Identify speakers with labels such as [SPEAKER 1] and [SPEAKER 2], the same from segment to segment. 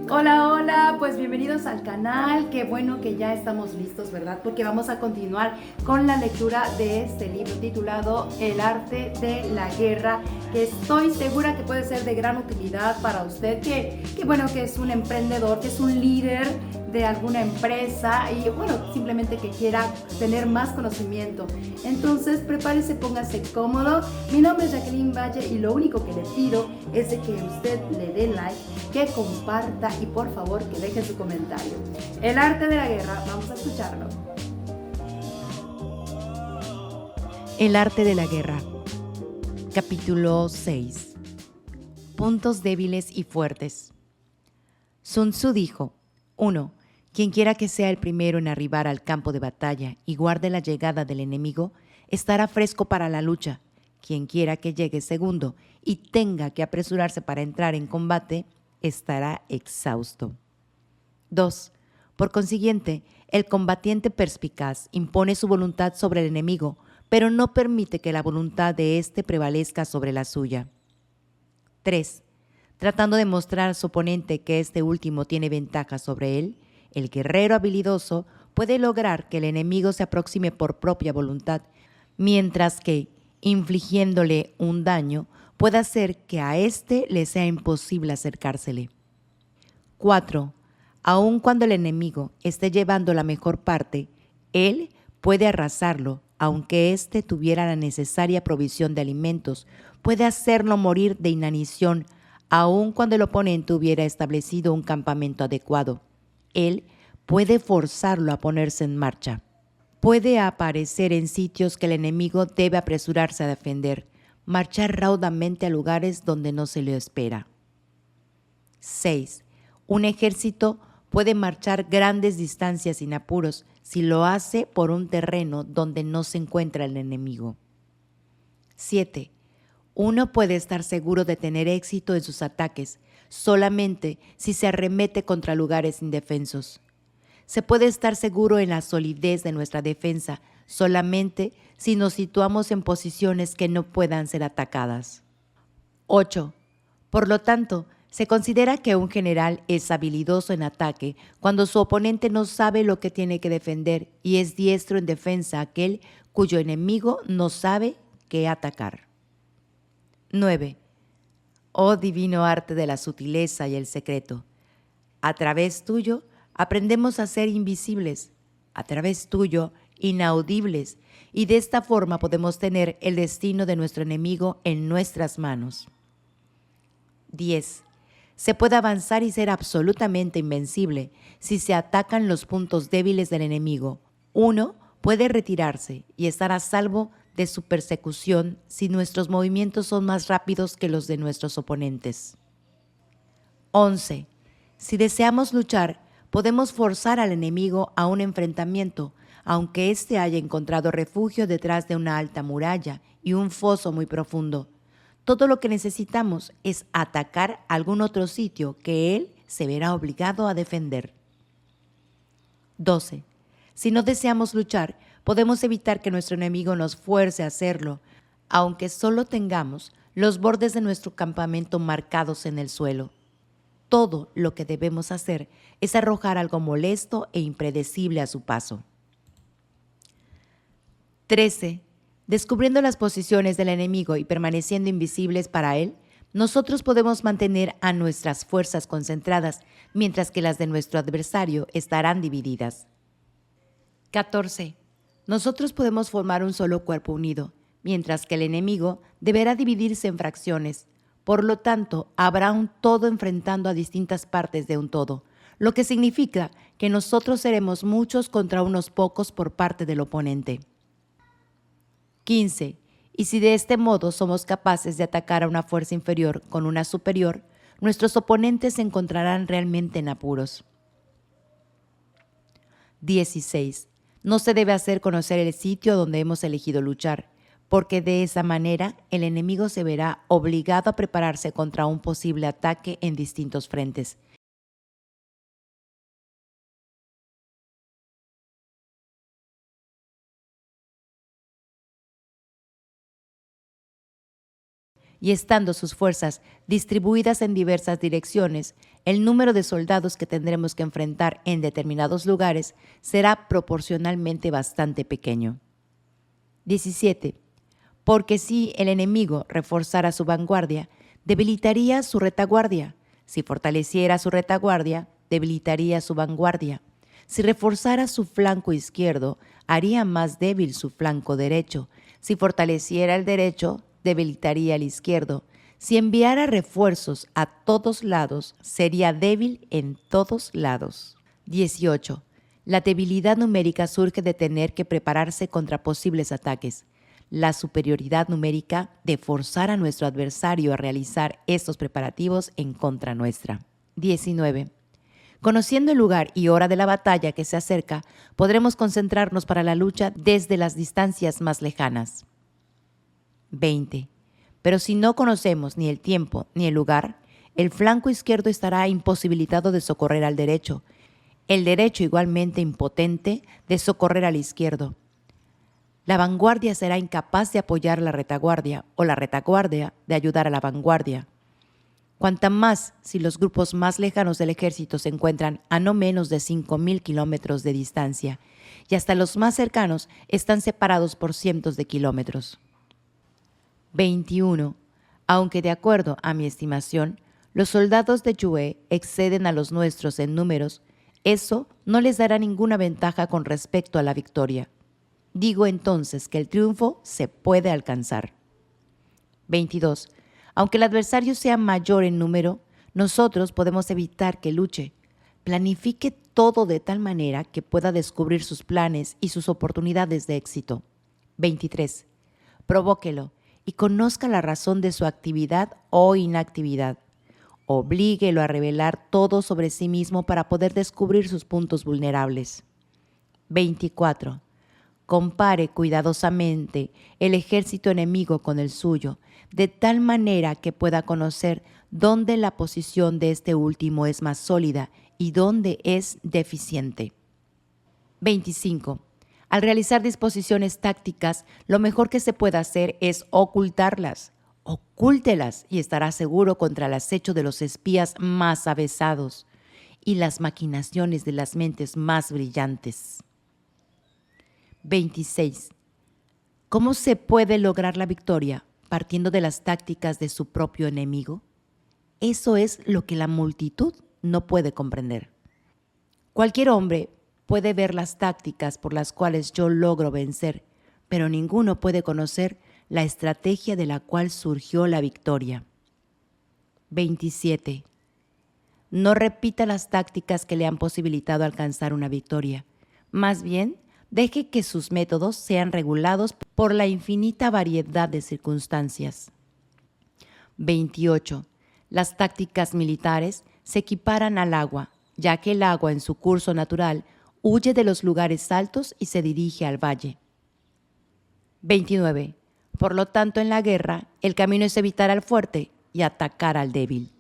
[SPEAKER 1] Hola, hola, pues bienvenidos al canal. Qué bueno que ya estamos listos, ¿verdad? Porque vamos a continuar con la lectura de este libro titulado El arte de la guerra, que estoy segura que puede ser de gran utilidad para usted, que es un emprendedor, que es un líder de alguna empresa y bueno, simplemente que quiera tener más conocimiento. Entonces, prepárese, póngase cómodo. Mi nombre es Jacqueline Valle y lo único que le pido es de que usted le dé like, que comparta y por favor que deje su comentario. El arte de la guerra, vamos a escucharlo.
[SPEAKER 2] El arte de la guerra. Capítulo 6. Puntos débiles y fuertes. Sun Tzu dijo: 1. Quien quiera que sea el primero en arribar al campo de batalla y guarde la llegada del enemigo, estará fresco para la lucha. Quien quiera que llegue segundo y tenga que apresurarse para entrar en combate, estará exhausto. 2. Por consiguiente, el combatiente perspicaz impone su voluntad sobre el enemigo, pero no permite que la voluntad de éste prevalezca sobre la suya. 3. Tratando de mostrar a su oponente que este último tiene ventaja sobre él, el guerrero habilidoso puede lograr que el enemigo se aproxime por propia voluntad, mientras que, infligiéndole un daño, puede hacer que a éste le sea imposible acercársele. 4. Aun cuando el enemigo esté llevando la mejor parte, él puede arrasarlo, aunque éste tuviera la necesaria provisión de alimentos, puede hacerlo morir de inanición, aun cuando el oponente hubiera establecido un campamento adecuado. Él puede forzarlo a ponerse en marcha. Puede aparecer en sitios que el enemigo debe apresurarse a defender, marchar raudamente a lugares donde no se le espera. 6. Un ejército puede marchar grandes distancias sin apuros si lo hace por un terreno donde no se encuentra el enemigo. 7. Uno puede estar seguro de tener éxito en sus ataques solamente si se arremete contra lugares indefensos. Se puede estar seguro en la solidez de nuestra defensa solamente si nos situamos en posiciones que no puedan ser atacadas. 8. Por lo tanto, se considera que un general es habilidoso en ataque cuando su oponente no sabe lo que tiene que defender y es diestro en defensa aquel cuyo enemigo no sabe qué atacar. 9. Oh divino arte de la sutileza y el secreto. A través tuyo aprendemos a ser invisibles, a través tuyo inaudibles, y de esta forma podemos tener el destino de nuestro enemigo en nuestras manos. 10. Se puede avanzar y ser absolutamente invencible si se atacan los puntos débiles del enemigo. Uno puede retirarse y estar a salvo de su persecución si nuestros movimientos son más rápidos que los de nuestros oponentes. 11. Si deseamos luchar, podemos forzar al enemigo a un enfrentamiento, aunque éste haya encontrado refugio detrás de una alta muralla y un foso muy profundo. Todo lo que necesitamos es atacar algún otro sitio que él se verá obligado a defender. 12. Si no deseamos luchar, podemos evitar que nuestro enemigo nos fuerce a hacerlo, aunque solo tengamos los bordes de nuestro campamento marcados en el suelo. Todo lo que debemos hacer es arrojar algo molesto e impredecible a su paso. 13. Descubriendo las posiciones del enemigo y permaneciendo invisibles para él, nosotros podemos mantener a nuestras fuerzas concentradas, mientras que las de nuestro adversario estarán divididas. 14. Nosotros podemos formar un solo cuerpo unido, mientras que el enemigo deberá dividirse en fracciones. Por lo tanto, habrá un todo enfrentando a distintas partes de un todo, lo que significa que nosotros seremos muchos contra unos pocos por parte del oponente. 15. Y si de este modo somos capaces de atacar a una fuerza inferior con una superior, nuestros oponentes se encontrarán realmente en apuros. 16. No se debe hacer conocer el sitio donde hemos elegido luchar, porque de esa manera el enemigo se verá obligado a prepararse contra un posible ataque en distintos frentes. y estando sus fuerzas distribuidas en diversas direcciones, el número de soldados que tendremos que enfrentar en determinados lugares será proporcionalmente bastante pequeño. 17. Porque si el enemigo reforzara su vanguardia, debilitaría su retaguardia. Si fortaleciera su retaguardia, debilitaría su vanguardia. Si reforzara su flanco izquierdo, haría más débil su flanco derecho. Si fortaleciera el derecho, debilitaría el izquierdo. Si enviara refuerzos a todos lados, sería débil en todos lados. 18. La debilidad numérica surge de tener que prepararse contra posibles ataques. La superioridad numérica de forzar a nuestro adversario a realizar estos preparativos en contra nuestra. 19. Conociendo el lugar y hora de la batalla que se acerca, podremos concentrarnos para la lucha desde las distancias más lejanas. 20. Pero si no conocemos ni el tiempo ni el lugar, el flanco izquierdo estará imposibilitado de socorrer al derecho, el derecho igualmente impotente de socorrer al izquierdo. La vanguardia será incapaz de apoyar la retaguardia o la retaguardia de ayudar a la vanguardia. Cuanta más si los grupos más lejanos del ejército se encuentran a no menos de 5.000 kilómetros de distancia y hasta los más cercanos están separados por cientos de kilómetros. 21. Aunque de acuerdo a mi estimación, los soldados de Yue exceden a los nuestros en números, eso no les dará ninguna ventaja con respecto a la victoria. Digo entonces que el triunfo se puede alcanzar. 22. Aunque el adversario sea mayor en número, nosotros podemos evitar que luche. Planifique todo de tal manera que pueda descubrir sus planes y sus oportunidades de éxito. 23. Provóquelo y conozca la razón de su actividad o inactividad. Oblíguelo a revelar todo sobre sí mismo para poder descubrir sus puntos vulnerables. 24. Compare cuidadosamente el ejército enemigo con el suyo, de tal manera que pueda conocer dónde la posición de este último es más sólida y dónde es deficiente. 25. Al realizar disposiciones tácticas, lo mejor que se puede hacer es ocultarlas. Ocúltelas y estará seguro contra el acecho de los espías más avesados y las maquinaciones de las mentes más brillantes. 26. ¿Cómo se puede lograr la victoria partiendo de las tácticas de su propio enemigo? Eso es lo que la multitud no puede comprender. Cualquier hombre puede ver las tácticas por las cuales yo logro vencer, pero ninguno puede conocer la estrategia de la cual surgió la victoria. 27. No repita las tácticas que le han posibilitado alcanzar una victoria. Más bien, deje que sus métodos sean regulados por la infinita variedad de circunstancias. 28. Las tácticas militares se equiparan al agua, ya que el agua en su curso natural huye de los lugares altos y se dirige al valle. 29. Por lo tanto, en la guerra, el camino es evitar al fuerte y atacar al débil.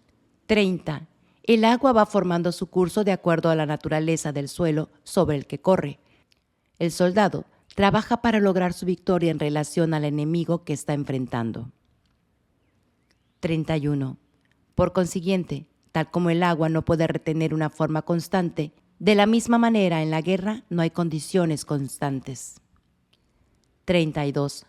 [SPEAKER 2] 30. El agua va formando su curso de acuerdo a la naturaleza del suelo sobre el que corre. El soldado trabaja para lograr su victoria en relación al enemigo que está enfrentando. 31. Por consiguiente, tal como el agua no puede retener una forma constante, de la misma manera en la guerra no hay condiciones constantes. 32.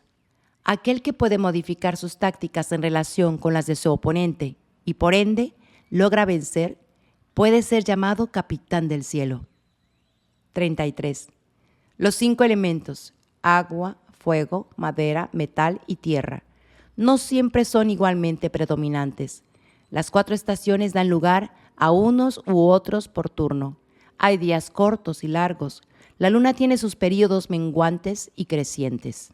[SPEAKER 2] Aquel que puede modificar sus tácticas en relación con las de su oponente y por ende logra vencer, puede ser llamado capitán del cielo. 33. Los 5 elementos, agua, fuego, madera, metal y tierra, no siempre son igualmente predominantes. Las 4 estaciones dan lugar a unos u otros por turno. Hay días cortos y largos. La luna tiene sus períodos menguantes y crecientes.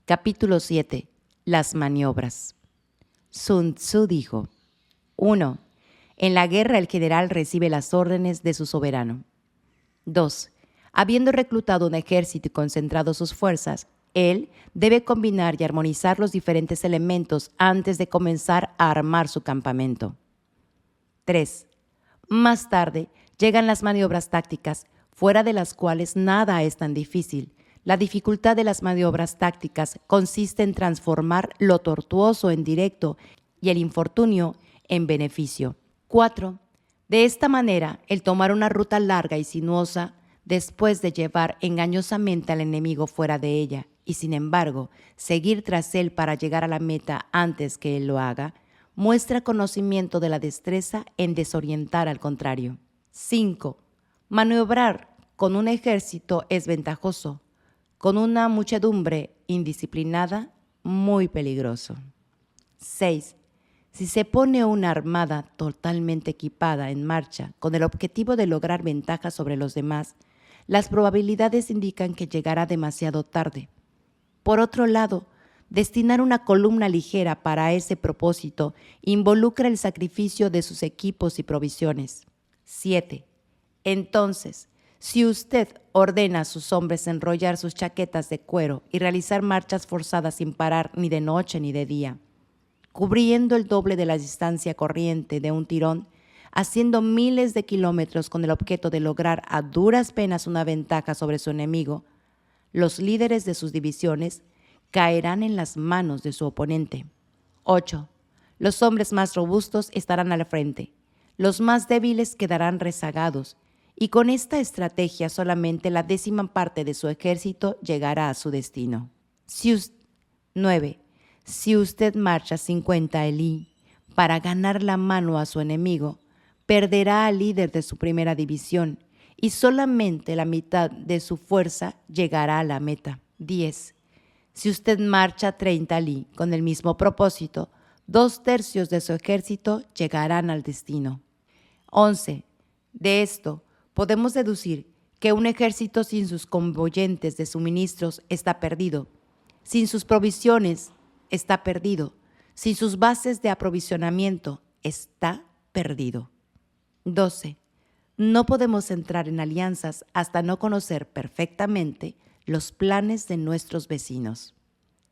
[SPEAKER 2] Capítulo 7. Las maniobras. Sun Tzu dijo: 1. En la guerra el general recibe las órdenes de su soberano. 2. Habiendo reclutado un ejército y concentrado sus fuerzas, él debe combinar y armonizar los diferentes elementos antes de comenzar a armar su campamento. 3. Más tarde llegan las maniobras tácticas, fuera de las cuales nada es tan difícil, La dificultad de las maniobras tácticas consiste en transformar lo tortuoso en directo y el infortunio en beneficio. 4. De esta manera, el tomar una ruta larga y sinuosa, después de llevar engañosamente al enemigo fuera de ella, y sin embargo, seguir tras él para llegar a la meta antes que él lo haga, muestra conocimiento de la destreza en desorientar al contrario. 5. Maniobrar con un ejército es ventajoso, con una muchedumbre indisciplinada, muy peligroso. 6. Si se pone una armada totalmente equipada en marcha con el objetivo de lograr ventaja sobre los demás, las probabilidades indican que llegará demasiado tarde. Por otro lado, destinar una columna ligera para ese propósito involucra el sacrificio de sus equipos y provisiones. 7. Entonces, si usted ordena a sus hombres enrollar sus chaquetas de cuero y realizar marchas forzadas sin parar ni de noche ni de día, cubriendo el doble de la distancia corriente de un tirón, haciendo miles de kilómetros con el objeto de lograr a duras penas una ventaja sobre su enemigo, los líderes de sus divisiones caerán en las manos de su oponente. 8. Los hombres más robustos estarán al frente, los más débiles quedarán rezagados, y con esta estrategia solamente la 10ª parte de su ejército llegará a su destino. 9. Si usted marcha 50 elí para ganar la mano a su enemigo, perderá al líder de su primera división y solamente la mitad de su fuerza llegará a la meta. 10. Si usted marcha 30 elí con el mismo propósito, 2/3 de su ejército llegarán al destino. 11. De esto podemos deducir que un ejército sin sus convoyentes de suministros está perdido, sin sus provisiones está perdido, sin sus bases de aprovisionamiento está perdido. 12. No podemos entrar en alianzas hasta no conocer perfectamente los planes de nuestros vecinos.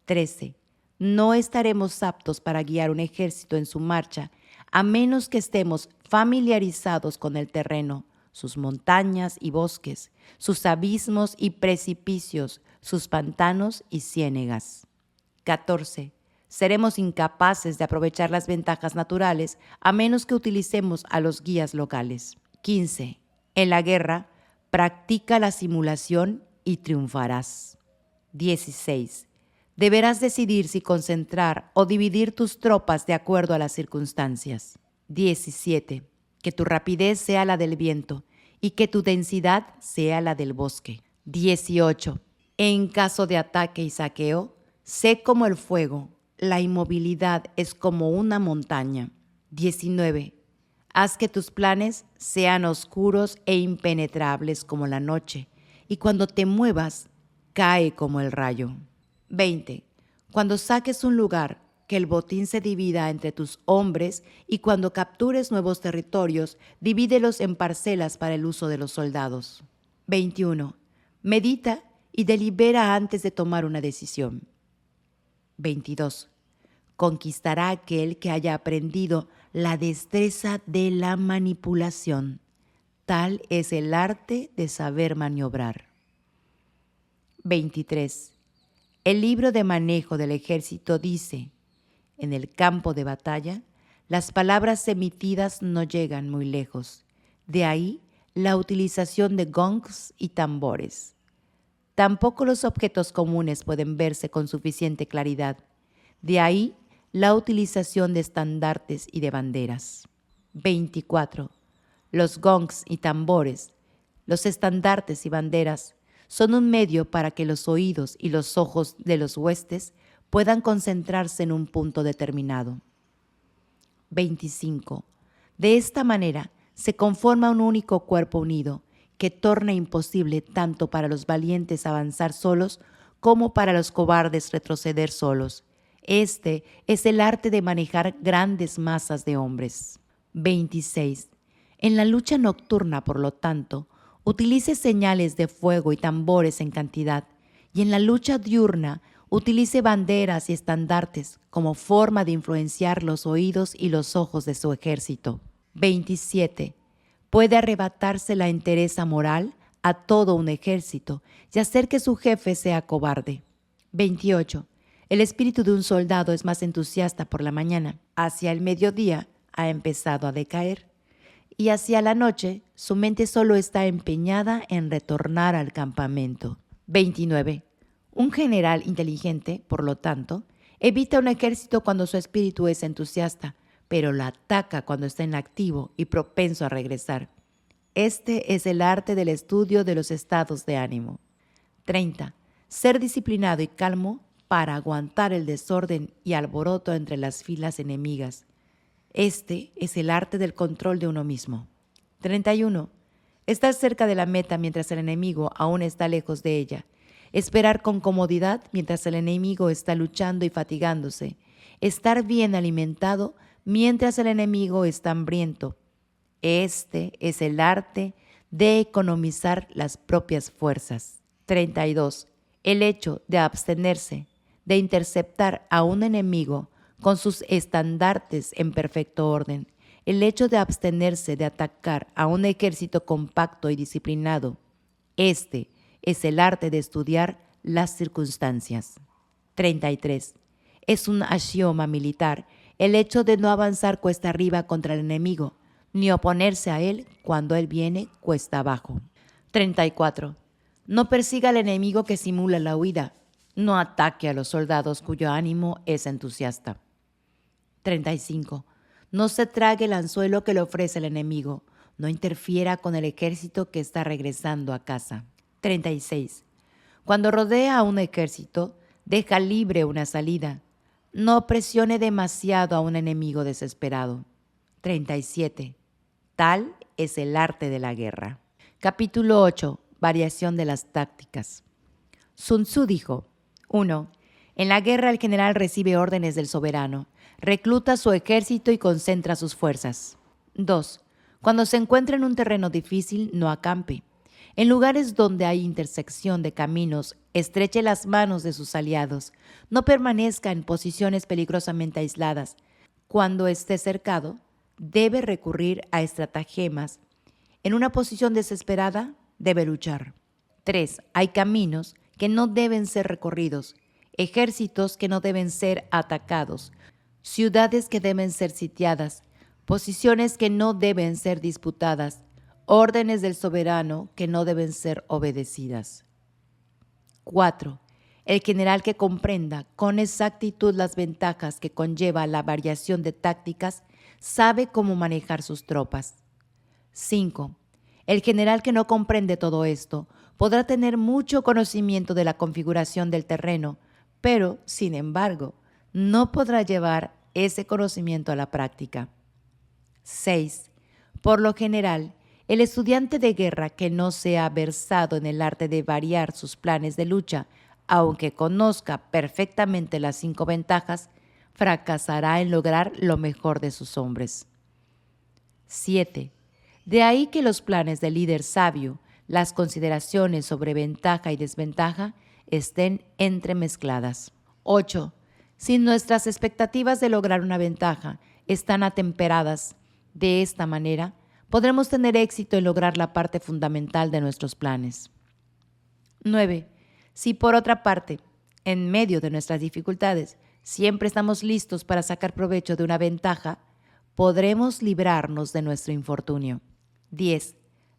[SPEAKER 2] 13. No estaremos aptos para guiar un ejército en su marcha a menos que estemos familiarizados con el terreno, sus montañas y bosques, sus abismos y precipicios, sus pantanos y ciénegas. 14. Seremos incapaces de aprovechar las ventajas naturales a menos que utilicemos a los guías locales. 15. En la guerra, practica la simulación y triunfarás. 16. Deberás decidir si concentrar o dividir tus tropas de acuerdo a las circunstancias. 17. Que tu rapidez sea la del viento y que tu densidad sea la del bosque. 18. En caso de ataque y saqueo, sé como el fuego, la inmovilidad es como una montaña. 19. Haz que tus planes sean oscuros e impenetrables como la noche, y cuando te muevas, cae como el rayo. 20. Cuando saques un lugar, que el botín se divida entre tus hombres, y cuando captures nuevos territorios, divídelos en parcelas para el uso de los soldados. 21. Medita y delibera antes de tomar una decisión. 22. Conquistará aquel que haya aprendido la destreza de la manipulación. Tal es el arte de saber maniobrar. 23. El libro de manejo del ejército dice: en el campo de batalla, las palabras emitidas no llegan muy lejos. De ahí la utilización de gongs y tambores. Tampoco los objetos comunes pueden verse con suficiente claridad. De ahí la utilización de estandartes y de banderas. 24. Los gongs y tambores, los estandartes y banderas son un medio para que los oídos y los ojos de los huestes puedan concentrarse en un punto determinado. 25. De esta manera se conforma un único cuerpo unido que torna imposible tanto para los valientes avanzar solos como para los cobardes retroceder solos. Este es el arte de manejar grandes masas de hombres. 26. En la lucha nocturna, por lo tanto, utilice señales de fuego y tambores en cantidad, y en la lucha diurna utilice banderas y estandartes como forma de influenciar los oídos y los ojos de su ejército. 27. Puede arrebatarse la entereza moral a todo un ejército y hacer que su jefe sea cobarde. 28. El espíritu de un soldado es más entusiasta por la mañana. Hacia el mediodía ha empezado a decaer. Y hacia la noche su mente solo está empeñada en retornar al campamento. 29. Un general inteligente, por lo tanto, evita un ejército cuando su espíritu es entusiasta, pero lo ataca cuando está inactivo y propenso a regresar. Este es el arte del estudio de los estados de ánimo. 30. Ser disciplinado y calmo para aguantar el desorden y alboroto entre las filas enemigas. Este es el arte del control de uno mismo. 31. Estar cerca de la meta mientras el enemigo aún está lejos de ella. Esperar con comodidad mientras el enemigo está luchando y fatigándose. Estar bien alimentado mientras el enemigo está hambriento. Este es el arte de economizar las propias fuerzas. 32. El hecho de abstenerse, de interceptar a un enemigo con sus estandartes en perfecto orden. El hecho de abstenerse de atacar a un ejército compacto y disciplinado. Este es el arte de estudiar las circunstancias. 33. Es un axioma militar el hecho de no avanzar cuesta arriba contra el enemigo, ni oponerse a él cuando él viene cuesta abajo. 34. No persiga al enemigo que simula la huida. No ataque a los soldados cuyo ánimo es entusiasta. 35. No se trague el anzuelo que le ofrece el enemigo. No interfiera con el ejército que está regresando a casa. 36. Cuando rodea a un ejército, deja libre una salida. No presione demasiado a un enemigo desesperado. 37. Tal es el arte de la guerra. Capítulo 8. Variación de las tácticas. Sun Tzu dijo: 1. En la guerra el general recibe órdenes del soberano, recluta su ejército y concentra sus fuerzas. 2. Cuando se encuentra en un terreno difícil, no acampe. En lugares donde hay intersección de caminos, estreche las manos de sus aliados. No permanezca en posiciones peligrosamente aisladas. Cuando esté cercado, debe recurrir a estratagemas. En una posición desesperada, debe luchar. 3. Hay caminos que no deben ser recorridos, ejércitos que no deben ser atacados, ciudades que deben ser sitiadas, posiciones que no deben ser disputadas, órdenes del soberano que no deben ser obedecidas. 4. El general que comprenda con exactitud las ventajas que conlleva la variación de tácticas sabe cómo manejar sus tropas. 5. El general que no comprende todo esto podrá tener mucho conocimiento de la configuración del terreno, pero, sin embargo, no podrá llevar ese conocimiento a la práctica. 6. Por lo general, el estudiante de guerra que no sea versado en el arte de variar sus planes de lucha, aunque conozca perfectamente las 5 ventajas, fracasará en lograr lo mejor de sus hombres. 7. De ahí que los planes del líder sabio, las consideraciones sobre ventaja y desventaja, estén entremezcladas. 8. Si nuestras expectativas de lograr una ventaja están atemperadas de esta manera, podremos tener éxito en lograr la parte fundamental de nuestros planes. 9. Si por otra parte, en medio de nuestras dificultades, siempre estamos listos para sacar provecho de una ventaja, podremos librarnos de nuestro infortunio. 10.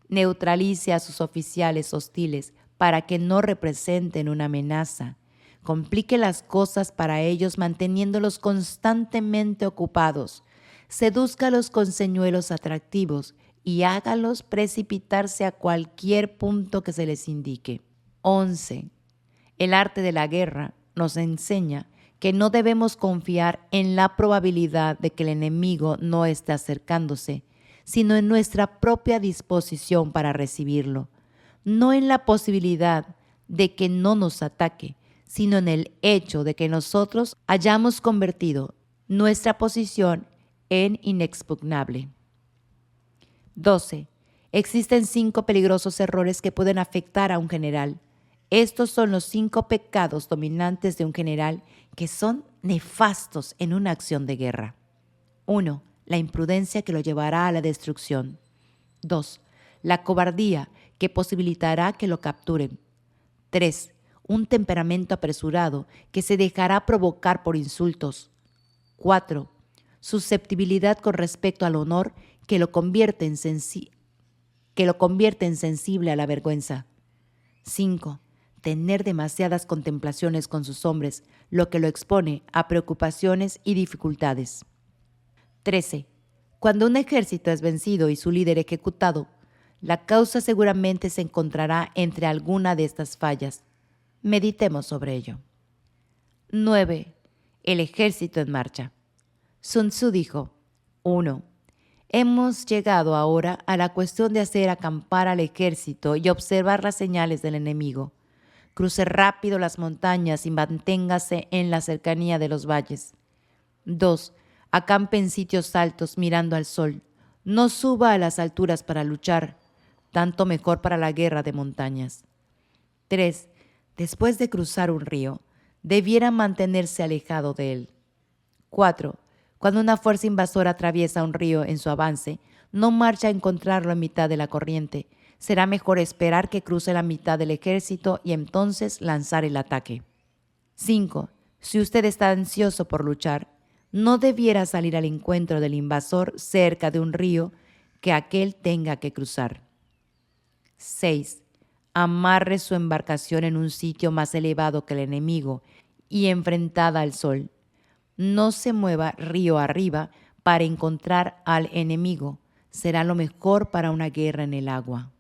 [SPEAKER 2] Neutralice a sus oficiales hostiles para que no representen una amenaza. Complique las cosas para ellos manteniéndolos constantemente ocupados. Sedúzcalos con señuelos atractivos y hágalos precipitarse a cualquier punto que se les indique. 11. El arte de la guerra nos enseña que no debemos confiar en la probabilidad de que el enemigo no esté acercándose, sino en nuestra propia disposición para recibirlo, no en la posibilidad de que no nos ataque, sino en el hecho de que nosotros hayamos convertido nuestra posición en inexpugnable. 12. Existen 5 peligrosos errores que pueden afectar a un general. Estos son los 5 pecados dominantes de un general que son nefastos en una acción de guerra. 1. La imprudencia que lo llevará a la destrucción. 2. La cobardía que posibilitará que lo capturen. 3. Un temperamento apresurado que se dejará provocar por insultos. 4. Susceptibilidad con respecto al honor que lo convierte en sensible a la vergüenza. 5. Tener demasiadas contemplaciones con sus hombres, lo que lo expone a preocupaciones y dificultades. 13. Cuando un ejército es vencido y su líder ejecutado, la causa seguramente se encontrará entre alguna de estas fallas. Meditemos sobre ello. 9. El ejército en marcha. Sun Tzu dijo: 1. Hemos llegado ahora a la cuestión de hacer acampar al ejército y observar las señales del enemigo. Cruce rápido las montañas y manténgase en la cercanía de los valles. 2. Acampe en sitios altos mirando al sol. No suba a las alturas para luchar, tanto mejor para la guerra de montañas. 3. Después de cruzar un río, debiera mantenerse alejado de él. 4. Cuando una fuerza invasora atraviesa un río en su avance, no marcha a encontrarlo en mitad de la corriente. Será mejor esperar que cruce la mitad del ejército y entonces lanzar el ataque. 5. Si usted está ansioso por luchar, no debiera salir al encuentro del invasor cerca de un río que aquél tenga que cruzar. 6. Amarre su embarcación en un sitio más elevado que el enemigo y enfrentada al sol. No se mueva río arriba para encontrar al enemigo. Será lo mejor para una guerra en el agua.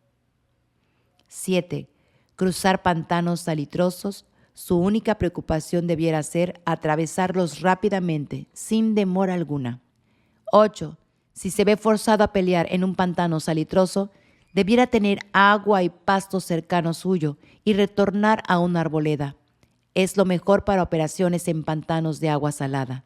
[SPEAKER 2] 7. Cruzar pantanos salitrosos. Su única preocupación debiera ser atravesarlos rápidamente, sin demora alguna. 8. Si se ve forzado a pelear en un pantano salitroso, debiera tener agua y pasto cercano suyo y retornar a una arboleda. Es lo mejor para operaciones en pantanos de agua salada.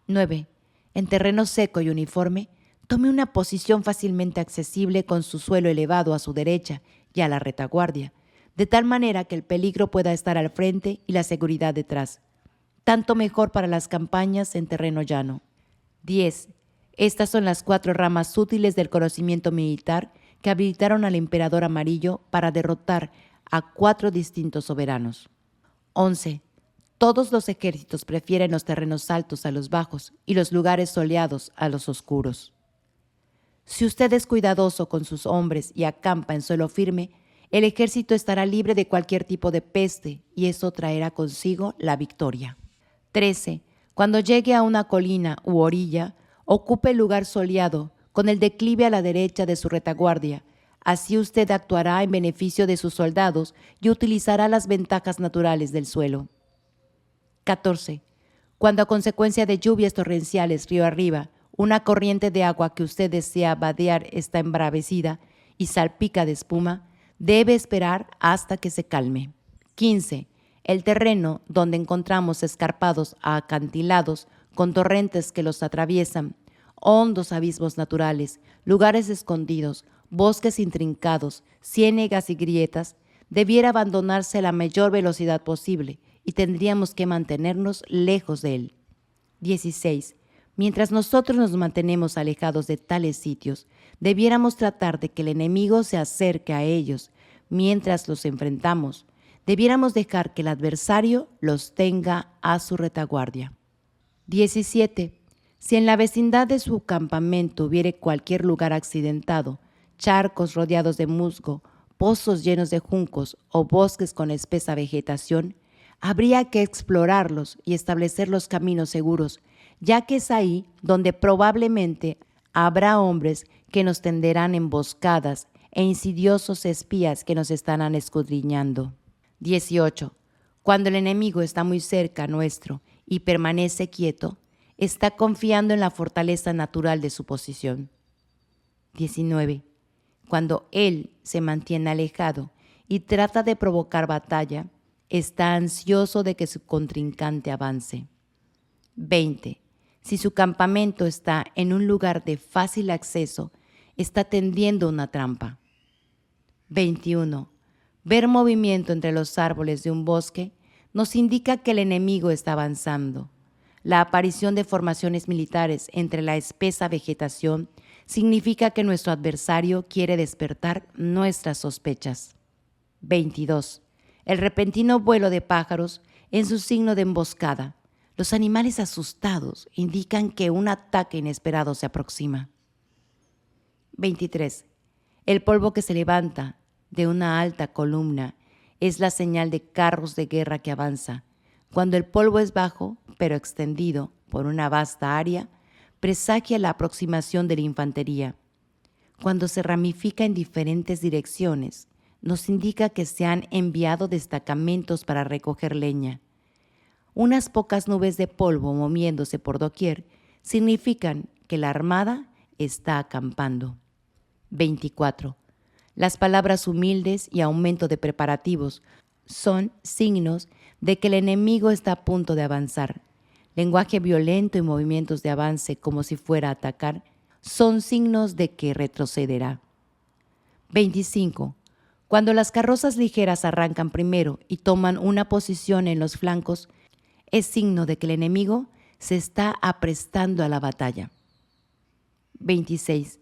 [SPEAKER 2] 9. En terreno seco y uniforme, tome una posición fácilmente accesible con su suelo elevado a su derecha y a la retaguardia, de tal manera que el peligro pueda estar al frente y la seguridad detrás. Tanto mejor para las campañas en terreno llano. 10. Estas son las 4 ramas útiles del conocimiento militar que habilitaron al emperador amarillo para derrotar a 4 distintos soberanos. 11. Todos los ejércitos prefieren los terrenos altos a los bajos y los lugares soleados a los oscuros. Si usted es cuidadoso con sus hombres y acampa en suelo firme, el ejército estará libre de cualquier tipo de peste y eso traerá consigo la victoria. 13. Cuando llegue a una colina u orilla, ocupe el lugar soleado con el declive a la derecha de su retaguardia. Así usted actuará en beneficio de sus soldados y utilizará las ventajas naturales del suelo. 14. Cuando a consecuencia de lluvias torrenciales río arriba, una corriente de agua que usted desea vadear está embravecida y salpica de espuma, debe esperar hasta que se calme. 15. El terreno donde encontramos escarpados acantilados con torrentes que los atraviesan, hondos abismos naturales, lugares escondidos, bosques intrincados, ciénegas y grietas, debiera abandonarse a la mayor velocidad posible y tendríamos que mantenernos lejos de él. 16. Mientras nosotros nos mantenemos alejados de tales sitios, debiéramos tratar de que el enemigo se acerque a ellos. Mientras los enfrentamos, debiéramos dejar que el adversario los tenga a su retaguardia. 17. Si en la vecindad de su campamento hubiere cualquier lugar accidentado, charcos rodeados de musgo, pozos llenos de juncos o bosques con espesa vegetación, habría que explorarlos y establecer los caminos seguros, ya que es ahí donde probablemente habrá hombres que nos tenderán emboscadas e insidiosos espías que nos estarán escudriñando. 18. Cuando el enemigo está muy cerca nuestro y permanece quieto, está confiando en la fortaleza natural de su posición. 19. Cuando él se mantiene alejado y trata de provocar batalla, está ansioso de que su contrincante avance. 20. Si su campamento está en un lugar de fácil acceso, está tendiendo una trampa. 21. Ver movimiento entre los árboles de un bosque nos indica que el enemigo está avanzando. La aparición de formaciones militares entre la espesa vegetación significa que nuestro adversario quiere despertar nuestras sospechas. 22. El repentino vuelo de pájaros es un signo de emboscada. Los animales asustados indican que un ataque inesperado se aproxima. 23. El polvo que se levanta de una alta columna es la señal de carros de guerra que avanza. Cuando el polvo es bajo, pero extendido por una vasta área, presagia la aproximación de la infantería. Cuando se ramifica en diferentes direcciones, nos indica que se han enviado destacamentos para recoger leña. Unas pocas nubes de polvo moviéndose por doquier significan que la armada está acampando. 24. Las palabras humildes y aumento de preparativos son signos de que el enemigo está a punto de avanzar. Lenguaje violento y movimientos de avance como si fuera a atacar son signos de que retrocederá. 25. Cuando las carrozas ligeras arrancan primero y toman una posición en los flancos, es signo de que el enemigo se está aprestando a la batalla. 26.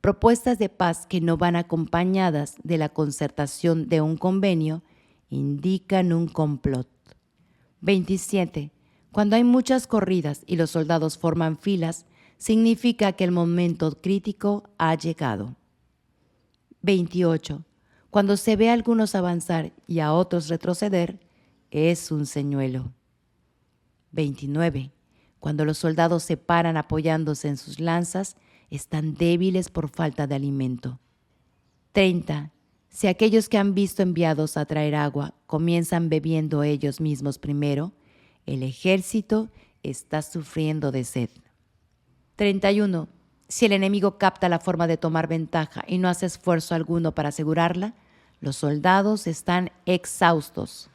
[SPEAKER 2] Propuestas de paz que no van acompañadas de la concertación de un convenio indican un complot. 27. Cuando hay muchas corridas y los soldados forman filas, significa que el momento crítico ha llegado. 28. Cuando se ve a algunos avanzar y a otros retroceder, es un señuelo. 29. Cuando los soldados se paran apoyándose en sus lanzas, están débiles por falta de alimento. 30. Si aquellos que han visto enviados a traer agua comienzan bebiendo ellos mismos primero, el ejército está sufriendo de sed. 31. Si el enemigo capta la forma de tomar ventaja y no hace esfuerzo alguno para asegurarla, los soldados están exhaustos.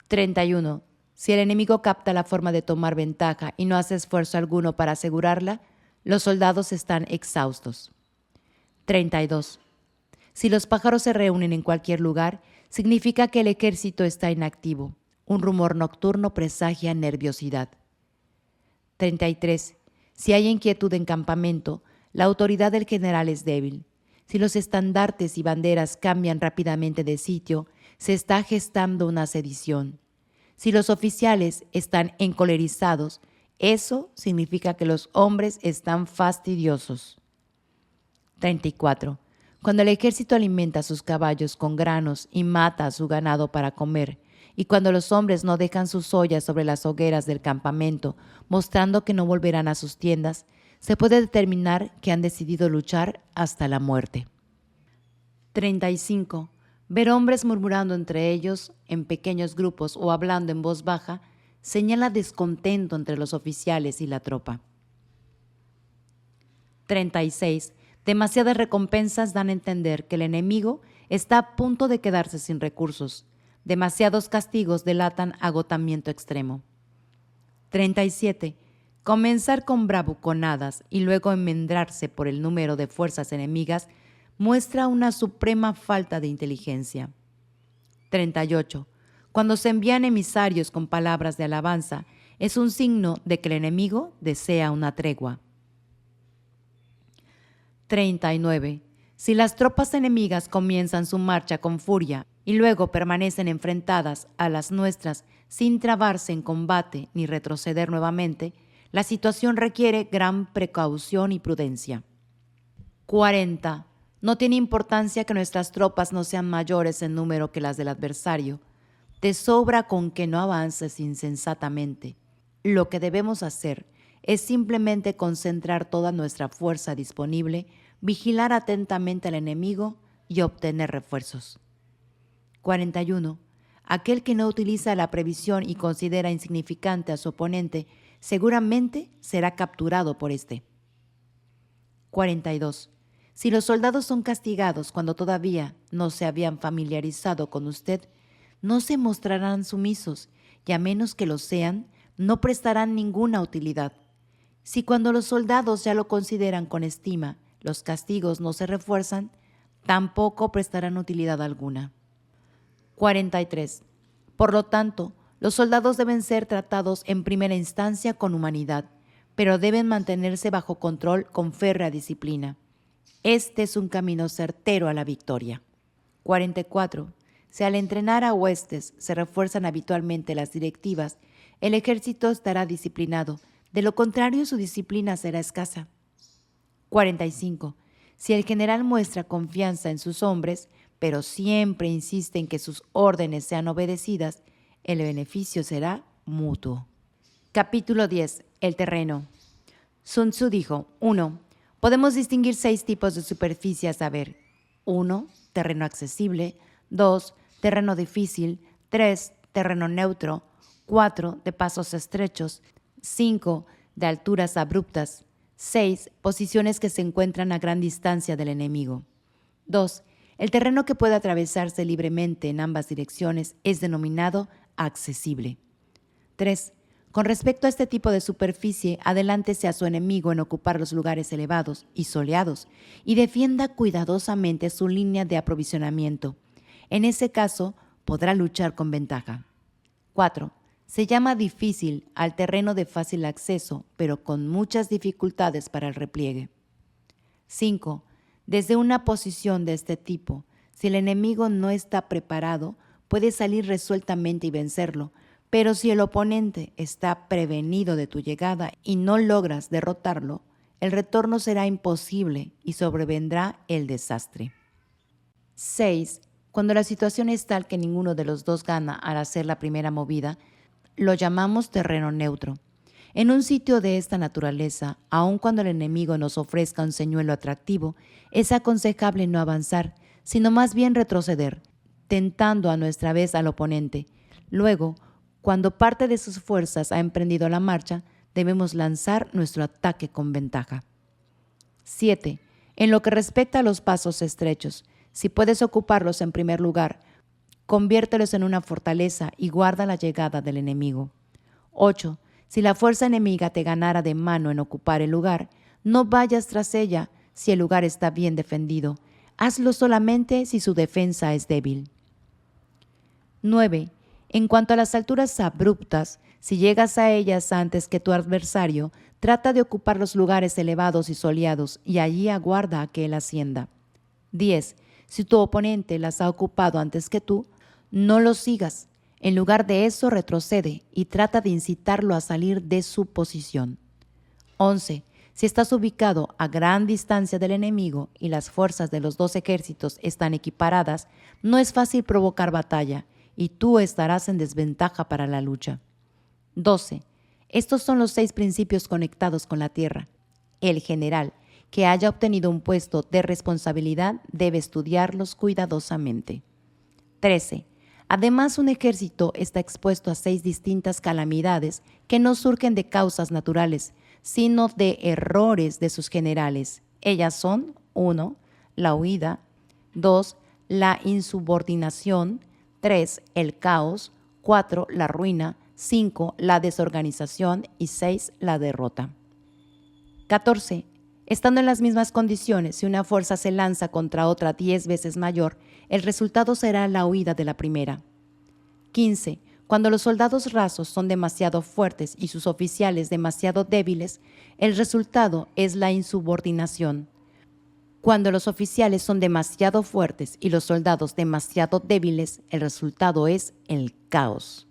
[SPEAKER 2] 31. Si el enemigo capta la forma de tomar ventaja y no hace esfuerzo alguno para asegurarla, los soldados están exhaustos. 32. Si los pájaros se reúnen en cualquier lugar, significa que el ejército está inactivo. Un rumor nocturno presagia nerviosidad. 33. Si hay inquietud en campamento, la autoridad del general es débil. Si los estandartes y banderas cambian rápidamente de sitio, se está gestando una sedición. Si los oficiales están encolerizados, eso significa que los hombres están fastidiosos. 34. Cuando el ejército alimenta a sus caballos con granos y mata a su ganado para comer, y cuando los hombres no dejan sus ollas sobre las hogueras del campamento, mostrando que no volverán a sus tiendas, se puede determinar que han decidido luchar hasta la muerte. 35. Ver hombres murmurando entre ellos en pequeños grupos o hablando en voz baja señala descontento entre los oficiales y la tropa. 36. Demasiadas recompensas dan a entender que el enemigo está a punto de quedarse sin recursos. Demasiados castigos delatan agotamiento extremo. 37. Comenzar con bravuconadas y luego enmendarse por el número de fuerzas enemigas muestra una suprema falta de inteligencia. 38. Cuando se envían emisarios con palabras de alabanza, es un signo de que el enemigo desea una tregua. 39. Si las tropas enemigas comienzan su marcha con furia y luego permanecen enfrentadas a las nuestras sin trabarse en combate ni retroceder nuevamente, la situación requiere gran precaución y prudencia. 40. No tiene importancia que nuestras tropas no sean mayores en número que las del adversario. Te sobra con que no avances insensatamente. Lo que debemos hacer es simplemente concentrar toda nuestra fuerza disponible, vigilar atentamente al enemigo y obtener refuerzos. 41. Aquel que no utiliza la previsión y considera insignificante a su oponente, seguramente será capturado por éste. 42. Si los soldados son castigados cuando todavía no se habían familiarizado con usted, no se mostrarán sumisos y a menos que lo sean, no prestarán ninguna utilidad. Si cuando los soldados ya lo consideran con estima, los castigos no se refuerzan, tampoco prestarán utilidad alguna. 43. Por lo tanto, los soldados deben ser tratados en primera instancia con humanidad, pero deben mantenerse bajo control con férrea disciplina. Este es un camino certero a la victoria. 44. Si al entrenar a huestes se refuerzan habitualmente las directivas, el ejército estará disciplinado. De lo contrario, su disciplina será escasa. 45. Si el general muestra confianza en sus hombres, pero siempre insiste en que sus órdenes sean obedecidas, el beneficio será mutuo. Capítulo 10. El terreno. Sun Tzu dijo: 1. Podemos distinguir 6 tipos de superficie a saber: 1. Terreno accesible. 2. Terreno difícil. 3. Terreno neutro. 4. De pasos estrechos. 5. De alturas abruptas. 6. Posiciones que se encuentran a gran distancia del enemigo. 2. El terreno que puede atravesarse libremente en ambas direcciones es denominado accesible. 3. Con respecto a este tipo de superficie, adelántese a su enemigo en ocupar los lugares elevados y soleados y defienda cuidadosamente su línea de aprovisionamiento. En ese caso, podrá luchar con ventaja. 4. Se llama difícil al terreno de fácil acceso, pero con muchas dificultades para el repliegue. 5. Desde una posición de este tipo, si el enemigo no está preparado, puede salir resueltamente y vencerlo, pero si el oponente está prevenido de tu llegada y no logras derrotarlo, el retorno será imposible y sobrevendrá el desastre. 6. Cuando la situación es tal que ninguno de los dos gana al hacer la primera movida, lo llamamos terreno neutro. En un sitio de esta naturaleza, aun cuando el enemigo nos ofrezca un señuelo atractivo, es aconsejable no avanzar, sino más bien retroceder, tentando a nuestra vez al oponente. Luego, cuando parte de sus fuerzas ha emprendido la marcha, debemos lanzar nuestro ataque con ventaja. 7. En lo que respecta a los pasos estrechos, si puedes ocuparlos en primer lugar, conviértelos en una fortaleza y guarda la llegada del enemigo. 8. Si la fuerza enemiga te ganara de mano en ocupar el lugar, no vayas tras ella si el lugar está bien defendido. Hazlo solamente si su defensa es débil. 9. En cuanto a las alturas abruptas, si llegas a ellas antes que tu adversario, trata de ocupar los lugares elevados y soleados y allí aguarda a que él ascienda. 10. Si tu oponente las ha ocupado antes que tú, no lo sigas. En lugar de eso, retrocede y trata de incitarlo a salir de su posición. 11. Si estás ubicado a gran distancia del enemigo y las fuerzas de los dos ejércitos están equiparadas, no es fácil provocar batalla y tú estarás en desventaja para la lucha. 12. Estos son los 6 principios conectados con la tierra. El general que haya obtenido un puesto de responsabilidad debe estudiarlos cuidadosamente. 13. Además, un ejército está expuesto a 6 distintas calamidades que no surgen de causas naturales, sino de errores de sus generales. Ellas son: 1. La huida. 2. La insubordinación. 3. El caos. 4. La ruina. 5. La desorganización. Y 6. La derrota. 14. Estando en las mismas condiciones, si una fuerza se lanza contra otra 10 veces mayor, el resultado será la huida de la primera. 15. Cuando los soldados rasos son demasiado fuertes y sus oficiales demasiado débiles, el resultado es la insubordinación. Cuando los oficiales son demasiado fuertes y los soldados demasiado débiles, el resultado es el caos.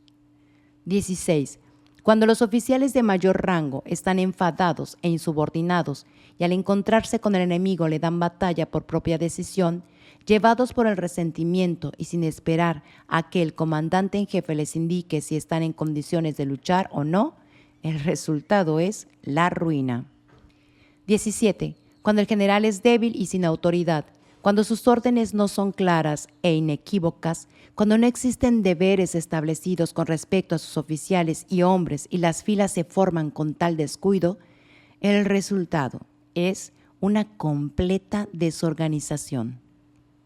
[SPEAKER 2] 16. Cuando los oficiales de mayor rango están enfadados e insubordinados y al encontrarse con el enemigo le dan batalla por propia decisión, llevados por el resentimiento y sin esperar a que el comandante en jefe les indique si están en condiciones de luchar o no, el resultado es la ruina. 17. Cuando el general es débil y sin autoridad, cuando sus órdenes no son claras e inequívocas, cuando no existen deberes establecidos con respecto a sus oficiales y hombres y las filas se forman con tal descuido, el resultado es una completa desorganización.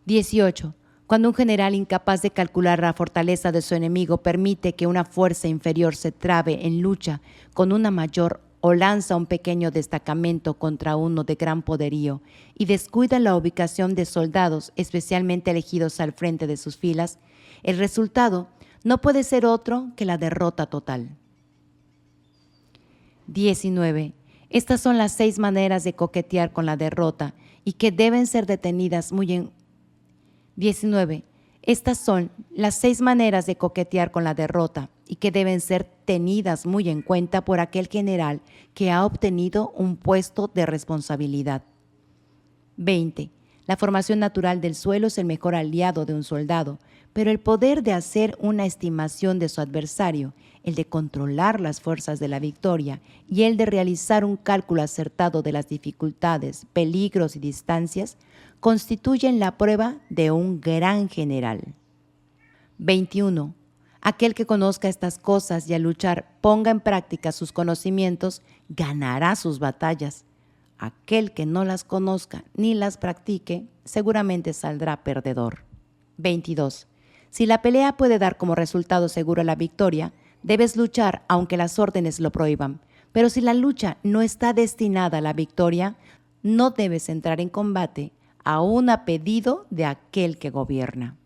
[SPEAKER 2] 18. Cuando un general incapaz de calcular la fortaleza de su enemigo permite que una fuerza inferior se trabe en lucha con una mayor o lanza un pequeño destacamento contra uno de gran poderío y descuida la ubicación de soldados especialmente elegidos al frente de sus filas, el resultado no puede ser otro que la derrota total. 19. Estas son las 6 maneras de coquetear con la derrota y que deben ser detenidas muy en 19. Estas son las 6 maneras de coquetear con la derrota y que deben ser tenidas muy en cuenta por aquel general que ha obtenido un puesto de responsabilidad. 20. La formación natural del suelo es el mejor aliado de un soldado, pero el poder de hacer una estimación de su adversario, el de controlar las fuerzas de la victoria y el de realizar un cálculo acertado de las dificultades, peligros y distancias, constituyen la prueba de un gran general. 21. Aquel que conozca estas cosas y al luchar ponga en práctica sus conocimientos, ganará sus batallas. Aquel que no las conozca ni las practique, seguramente saldrá perdedor. 22. Si la pelea puede dar como resultado seguro la victoria, debes luchar aunque las órdenes lo prohíban. Pero si la lucha no está destinada a la victoria, no debes entrar en combate, aún a pedido de aquel que gobierna.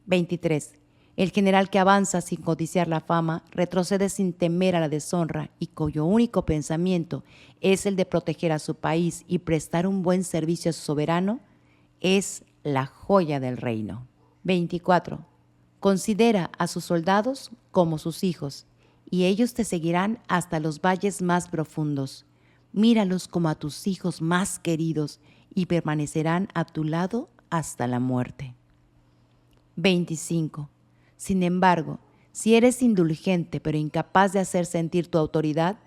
[SPEAKER 2] 23. El general que avanza sin codiciar la fama, retrocede sin temer a la deshonra y cuyo único pensamiento es el de proteger a su país y prestar un buen servicio a su soberano, es la joya del reino. 24. Considera a sus soldados como sus hijos, y ellos te seguirán hasta los valles más profundos. Míralos como a tus hijos más queridos y permanecerán a tu lado hasta la muerte. 25. Sin embargo, si eres indulgente pero incapaz de hacer sentir tu autoridad,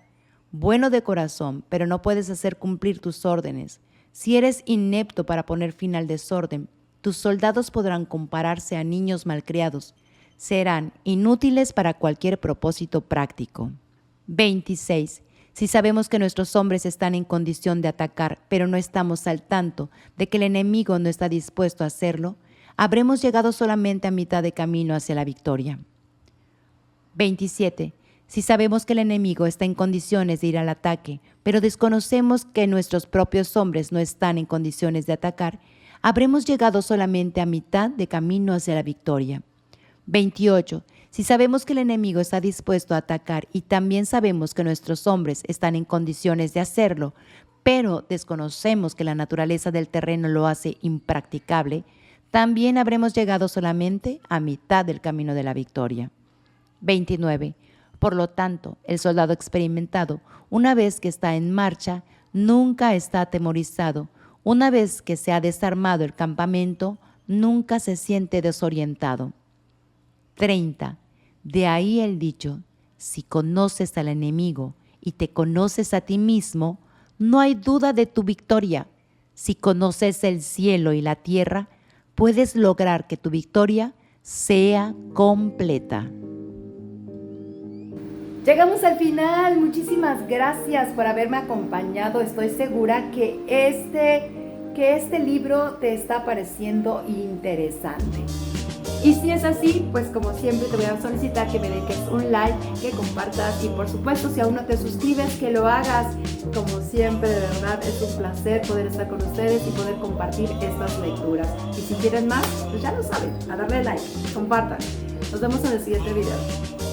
[SPEAKER 2] bueno de corazón pero no puedes hacer cumplir tus órdenes, si eres inepto para poner fin al desorden, tus soldados podrán compararse a niños malcriados, serán inútiles para cualquier propósito práctico. 26. Si sabemos que nuestros hombres están en condición de atacar, pero no estamos al tanto de que el enemigo no está dispuesto a hacerlo, habremos llegado solamente a mitad de camino hacia la victoria. 27. Si sabemos que el enemigo está en condiciones de ir al ataque, pero desconocemos que nuestros propios hombres no están en condiciones de atacar, habremos llegado solamente a mitad de camino hacia la victoria. 28. Si sabemos que el enemigo está dispuesto a atacar y también sabemos que nuestros hombres están en condiciones de hacerlo, pero desconocemos que la naturaleza del terreno lo hace impracticable, también habremos llegado solamente a mitad del camino de la victoria. 29. Por lo tanto, el soldado experimentado, una vez que está en marcha, nunca está atemorizado. Una vez que se ha desarmado el campamento, nunca se siente desorientado. 30. De ahí el dicho, si conoces al enemigo y te conoces a ti mismo, no hay duda de tu victoria. Si conoces el cielo y la tierra, puedes lograr que tu victoria sea completa.
[SPEAKER 1] Llegamos al final. Muchísimas gracias por haberme acompañado. Estoy segura que este libro te está pareciendo interesante. Y si es así, pues como siempre te voy a solicitar que me dejes un like, que compartas y por supuesto si aún no te suscribes, que lo hagas. Como siempre, de verdad es un placer poder estar con ustedes y poder compartir estas lecturas. Y si quieren más, pues ya lo saben, a darle like, compartan. Nos vemos en el siguiente video.